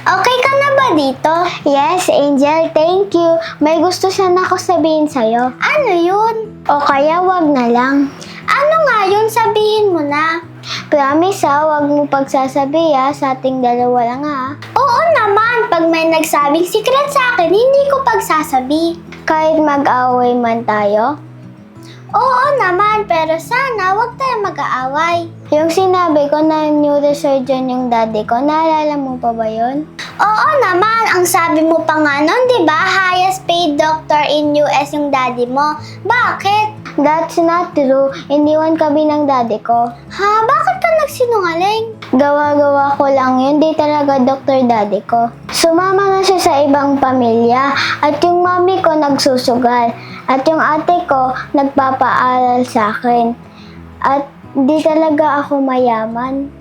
Okay ka na ba dito? Yes, Angel, thank you. May gusto sana ako sabihin sa'yo. Ano yun? O kaya wag na lang. Ano nga yun? Sabihin mo na. Promise wag mo pagsasabi sa ating dalawa lang Oo naman, pag may nagsabing secret sa akin, hindi ko pagsasabi. Kahit mag-away man tayo. Oo naman, pero sana wag tayo mag-aaway. Yung sinabi ko na neurosurgeon yung daddy ko, naalala mo pa ba yun? Oo naman, ang sabi mo pa nga nun, di ba? Highest paid doctor in US yung daddy mo. Bakit? That's not true. Iniwan kami ng daddy ko. Ha? Bakit ka nagsinungaling? Gawa-gawa ko lang yun, di talaga doktor daddy ko. Sumama na siya sa ibang pamilya at yung mami ko nagsusugal at yung ate ko nagpapaaral sa akin. At di talaga ako mayaman.